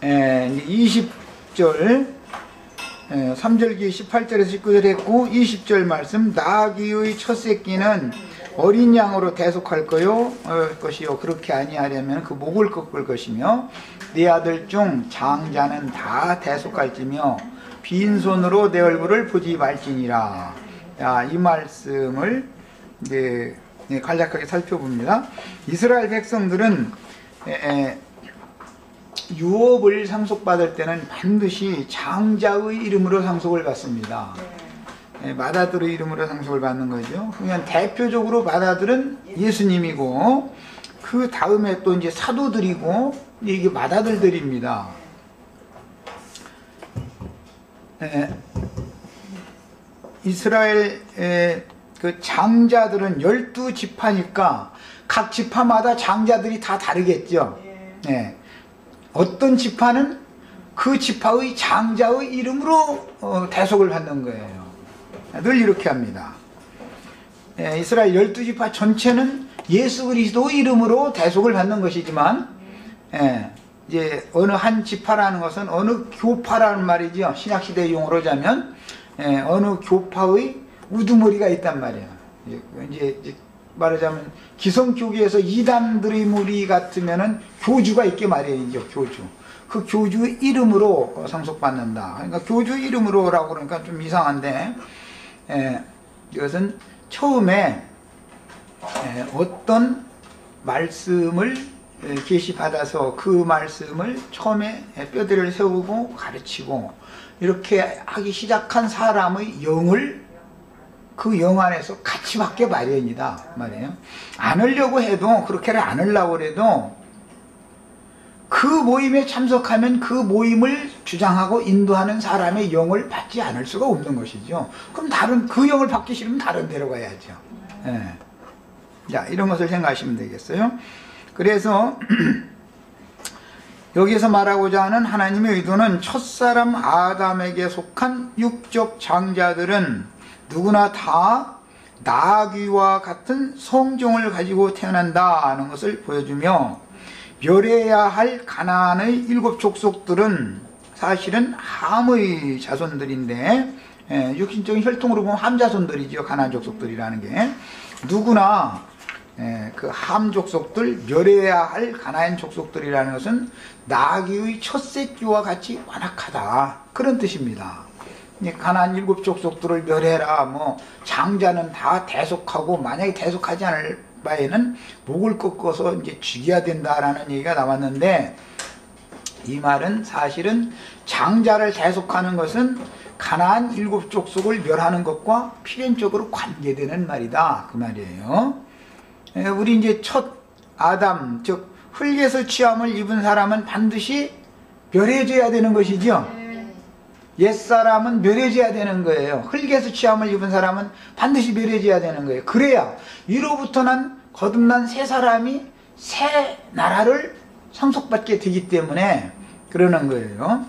20절 3절기 18절에서 19절 했고 20절 말씀 나귀의 첫 새끼는 어린 양으로 대속할 것이요 그렇게 아니하려면 그 목을 꺾을 것이며 네 아들 중 장자는 다 대속할지며 빈손으로 내 얼굴을 보지 말지니라. 자, 이 말씀을 이제 간략하게 살펴봅니다. 이스라엘 백성들은 유업을 상속받을 때는 반드시 장자의 이름으로 상속을 받습니다. 맏아들의 이름으로 상속을 받는 거죠. 그러면 대표적으로 맏아들은 예수님이고 그 다음에 또 이제 사도들이고 이게 맏아들들입니다. 이스라엘 그 장자들은 12지파니까 각 지파마다 장자들이 다 다르겠죠. 어떤 지파는 그 지파의 장자의 이름으로 대속을 받는 거예요. 늘 이렇게 합니다. 이스라엘 12지파 전체는 예수 그리스도의 이름으로 대속을 받는 것이지만 이제 어느 한 지파라는 것은 어느 교파라는 말이죠. 신약시대 용어로 자면 어느 교파의 우두머리가 있단 말이에요. 이제 말하자면 기성교계에서 이단들의 무리 같으면은 교주가 있게 말이에요. 교주. 그 교주의 이름으로 상속받는다. 그러니까 교주 이름으로라고 그러니까 좀 이상한데 이것은 처음에 어떤 말씀을 계시받아서 그 말씀을 처음에 뼈대를 세우고 가르치고 이렇게 하기 시작한 사람의 영을 그 영 안에서 같이 받게 마련이다 말이에요. 안 하려고 해도 그렇게는 안 하려고 해도 그 모임에 참석하면 그 모임을 주장하고 인도하는 사람의 영을 받지 않을 수가 없는 것이죠. 그럼 다른 그 영을 받기 싫으면 다른 데로 가야죠. 자, 이런 것을 생각하시면 되겠어요. 그래서 여기서 말하고자 하는 하나님의 의도는 첫사람 아담에게 속한 육적 장자들은 누구나 다 나귀와 같은 성종을 가지고 태어난다는 것을 보여주며 멸해야 할 가나안의 7 족속들은 사실은 함의 자손들인데 육신적인 혈통으로 보면 함 자손들이죠. 가나안 족속들이라는 게 누구나 그 함 족속들 멸해야 할 가나안 족속들이라는 것은 나귀의 첫 새끼와 같이 완악하다 그런 뜻입니다. 가나안 7 족속들을 멸해라 뭐 장자는 다 대속하고 만약에 대속하지 않을 바에는 목을 꺾어서 이제 죽여야 된다라는 얘기가 나왔는데 이 말은 사실은 장자를 대속하는 것은 가나안 7 족속을 멸하는 것과 필연적으로 관계되는 말이다 그 말이에요. 우리 이제 첫 아담 즉 흙에서 취함을 입은 사람은 반드시 멸해져야 되는 것이죠. 옛사람은 멸해져야 되는 거예요. 흙에서 취함을 입은 사람은 반드시 멸해져야 되는 거예요. 그래야 위로부터 난 거듭난 새 사람이 새 나라를 상속받게 되기 때문에 그러는 거예요.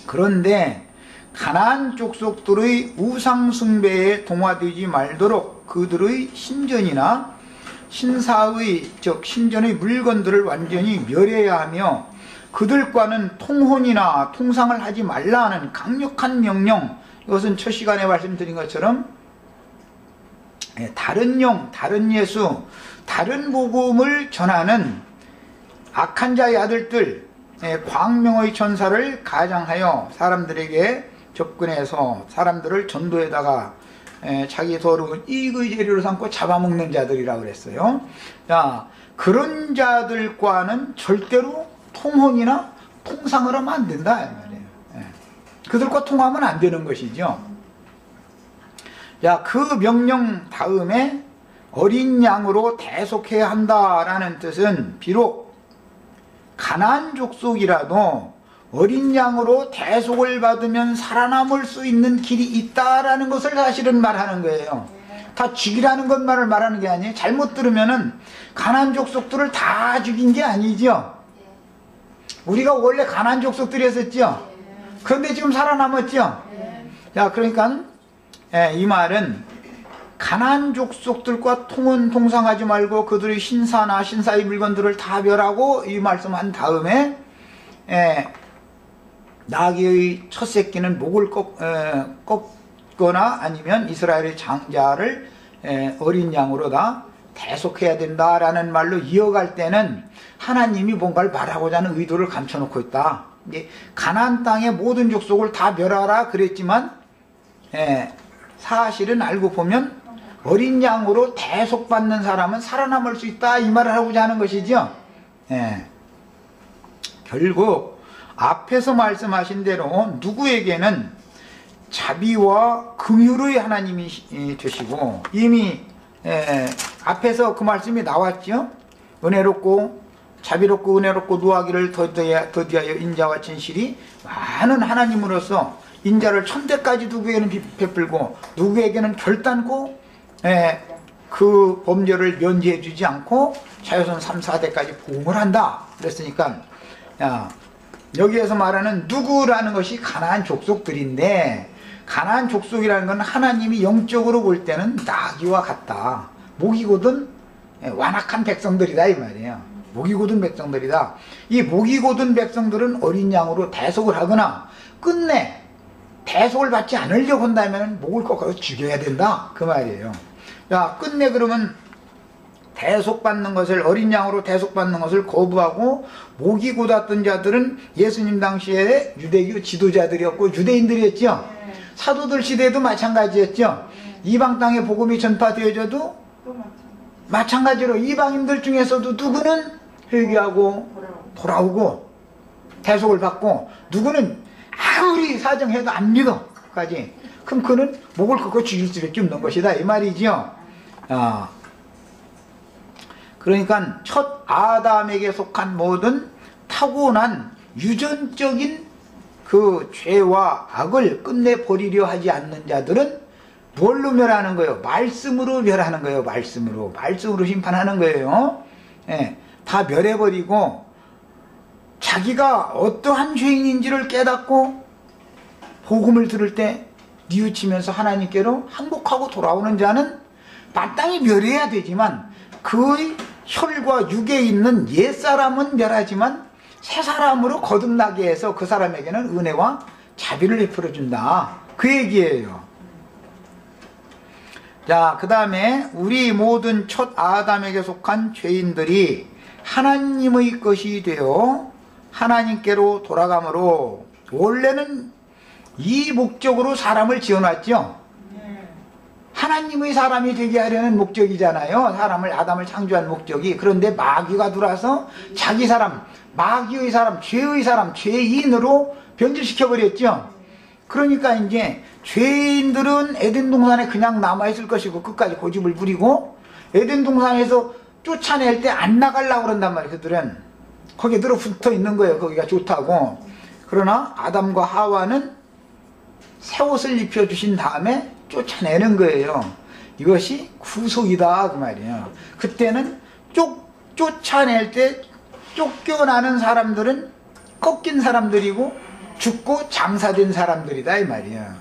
그런데 가나안 족속들의 우상 숭배에 동화되지 말도록 그들의 신전이나 신사의 즉 신전의 물건들을 완전히 멸해야 하며 그들과는 통혼이나 통상을 하지 말라 하는 강력한 명령, 이것은 첫 시간에 말씀드린 것처럼 다른 영, 다른 예수, 다른 복음을 전하는 악한 자의 아들들, 광명의 천사를 가장하여 사람들에게 접근해서 사람들을 전도에다가 자기 더러운 이익의 재료로 삼고 잡아먹는 자들이라고 그랬어요. 자, 그런 자들과는 절대로 통혼이나 통상을 하면 안 된다 이 말이에요. 그들과 통하면 안 되는 것이죠. 자, 그 명령 다음에 어린 양으로 대속해야 한다라는 뜻은 비록 가나안 족속이라도 어린 양으로 대속을 받으면 살아남을 수 있는 길이 있다라는 것을 사실은 말하는 거예요. 다 죽이라는 것만을 말하는 게 아니에요. 잘못 들으면은 가나안 족속들을 다 죽인 게 아니죠. 우리가 원래 가나안 족속들이었었죠. 그런데 지금 살아남았죠. 자, 그러니까 이 말은 가나안 족속들과 통혼 통상하지 말고 그들의 신사나 신사의 물건들을 다 멸하고 이 말씀한 다음에 나귀의 첫 새끼는 목을 꺾거나 아니면 이스라엘의 장자를 어린 양으로 다 대속해야 된다라는 말로 이어갈 때는 하나님이 뭔가를 말하고자 하는 의도를 감춰놓고 있다. 가나안 땅의 모든 족속을 다 멸하라 그랬지만 사실은 알고 보면 어린 양으로 대속받는 사람은 살아남을 수 있다 이 말을 하고자 하는 것이죠. 결국 앞에서 말씀하신 대로 누구에게는 자비와 긍휼의 하나님이 되시고, 이미 앞에서 그 말씀이 나왔죠. 은혜롭고 자비롭고 은혜롭고 노하기를 더디하여 인자와 진실이 많은 하나님으로서 인자를 천대까지 누구에게는 베풀고 누구에게는 결단코 그 범죄를 면제해 주지 않고 자유선 3, 4대까지 보응을 한다 그랬으니까, 여기에서 말하는 누구라는 것이 가나안 족속들인데, 가나안 족속이라는 건 하나님이 영적으로 볼 때는 나귀와 같다. 목이 곧은 완악한 백성들이다 이 말이에요. 목이 곧은 백성들이다. 이 목이 곧은 백성들은 어린 양으로 대속을 하거나 끝내 대속을 받지 않으려고 한다면 목을 꺾어서 죽여야 된다 그 말이에요. 끝내 그러면 대속받는 것을, 어린 양으로 대속받는 것을 거부하고 목이 곧았던 자들은 예수님 당시에 유대교 지도자들이었고 유대인들이었죠. 사도들 시대도 마찬가지였죠. 이방 땅에 복음이 전파되어져도 마찬가지로 이방인들 중에서도 누구는 회개하고 돌아오고 대속을 받고, 누구는 아무리 사정해도 안 믿어까지, 그럼 그는 목을 꺾고 죽일 수밖에 없는 것이다 이 말이죠. 그러니까 첫 아담에게 속한 모든 타고난 유전적인 그 죄와 악을 끝내 버리려 하지 않는 자들은 뭘로 멸하는 거예요? 말씀으로 멸하는 거예요. 말씀으로 심판하는 거예요. 다 멸해버리고 자기가 어떠한 죄인인지를 깨닫고 복음을 들을 때 뉘우치면서 하나님께로 항복하고 돌아오는 자는 마땅히 멸해야 되지만, 그의 혈과 육에 있는 옛사람은 멸하지만 새 사람으로 거듭나게 해서 그 사람에게는 은혜와 자비를 베풀어준다 그 얘기예요. 자, 그 다음에 우리 모든 첫 아담에게 속한 죄인들이 하나님의 것이 되어 하나님께로 돌아가므로, 원래는 이 목적으로 사람을 지어놨죠. 하나님의 사람이 되게 하려는 목적이잖아요. 사람을, 아담을 창조한 목적이. 그런데 마귀가 들어와서 자기 사람, 마귀의 사람, 죄의 사람, 죄인으로 변질시켜버렸죠. 그러니까 이제 죄인들은 에덴 동산에 그냥 남아있을 것이고 끝까지 고집을 부리고, 에덴 동산에서 쫓아낼 때 안 나가려고 그런단 말이에요. 그들은 거기에 들어붙어 있는 거예요. 거기가 좋다고. 그러나 아담과 하와는 새 옷을 입혀주신 다음에 쫓아내는 거예요. 이것이 구속이다 그 말이에요. 그때는 쫓아낼 때 쫓겨나는 사람들은 꺾인 사람들이고 죽고 장사된 사람들이다 이 말이에요.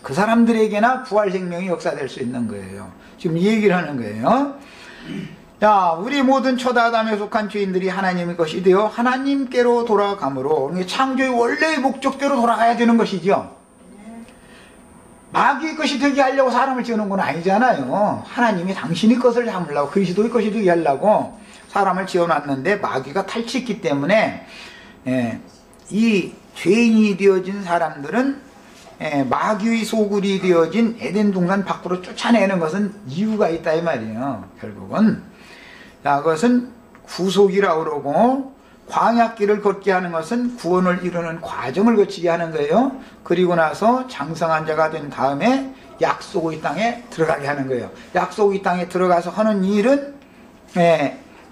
그 사람들에게나 부활생명이 역사될 수 있는 거예요. 지금 이 얘기를 하는 거예요. 자, 우리 모든 첫 아담에 속한 죄인들이 하나님의 것이 되어 하나님께로 돌아가므로, 창조의 원래의 목적대로 돌아가야 되는 것이죠. 마귀의 것이 되게 하려고 사람을 지어놓은 건 아니잖아요. 하나님이 당신의 것을 삼으려고, 그리스도의 것이 되게 하려고 사람을 지어놨는데 마귀가 탈취했기 때문에 이 죄인이 되어진 사람들은 마귀의 소굴이 되어진 에덴 동산 밖으로 쫓아내는 것은 이유가 있다 이 말이에요. 결국은 그것은 구속이라고 그러고, 광야길을 걷게 하는 것은 구원을 이루는 과정을 거치게 하는 거예요. 그리고 나서 장성한 자가 된 다음에 약속의 땅에 들어가게 하는 거예요. 약속의 땅에 들어가서 하는 일은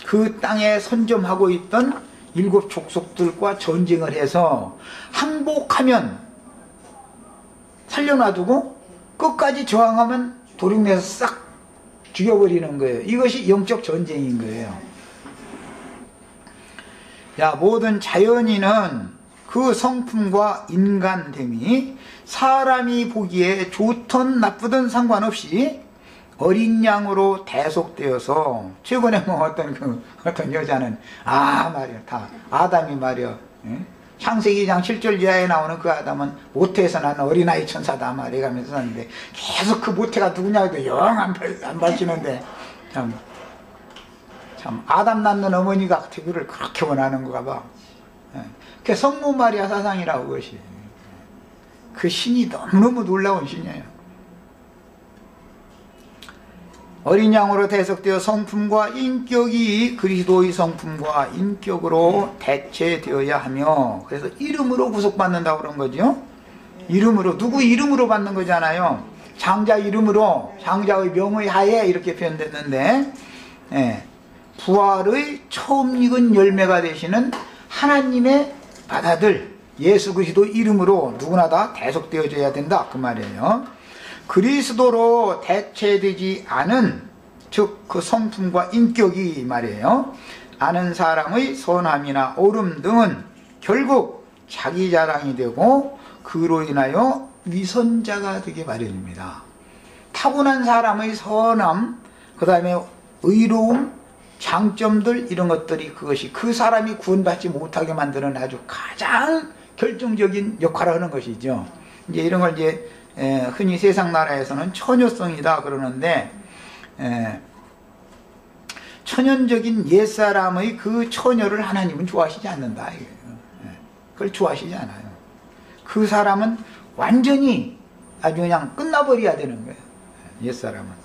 그 땅에 선점하고 있던 7 족속들과 전쟁을 해서 항복하면 살려놔두고 끝까지 저항하면 도륙내서 싹 죽여버리는 거예요. 이것이 영적 전쟁인 거예요. 자, 모든 자연인은 그 성품과 인간됨이 사람이 보기에 좋든 나쁘든 상관없이 어린 양으로 대속되어서 최근에 뭐 어떤 여자는 말이야 다 아담이 말이야 창세기 2장 7절 이하에 나오는 그 아담은 모태에서 난 어린아이 천사다 말이야 가면서 썼는데 계속 그 모태가 누구냐 해도 영 안 밝히는데 참 아담 낳는 어머니가 그를 그렇게 원하는가 봐. 그 성모 마리아 사상이라고 그것이 그 신이 너무너무 놀라운 신이에요. 어린 양으로 대속되어 성품과 인격이 그리스도의 성품과 인격으로 대체되어야 하며 그래서 이름으로 구속받는다고 그런 거죠. 이름으로 누구 이름으로 받는 거잖아요. 장자 이름으로 장자의 명의 하에 이렇게 표현됐는데 부활의 처음 익은 열매가 되시는 하나님의 받아들 예수 그리스도 이름으로 누구나 다 대속되어져야 된다 그 말이에요. 그리스도로 대체되지 않은 즉 그 성품과 인격이 말이에요. 아는 사람의 선함이나 옳음 등은 결국 자기 자랑이 되고 그로 인하여 위선자가 되게 마련입니다. 타고난 사람의 선함 그 다음에 의로움 장점들 이런 것들이 그것이 그 사람이 구원받지 못하게 만드는 아주 가장 결정적인 역할을 하는 것이죠. 이제 이런 걸 이제 흔히 세상 나라에서는 처녀성이다 그러는데 천연적인 옛사람의 그 처녀를 하나님은 좋아하시지 않는다. 그걸 좋아하시지 않아요. 그 사람은 완전히 아주 그냥 끝나버려야 되는 거예요. 옛사람은.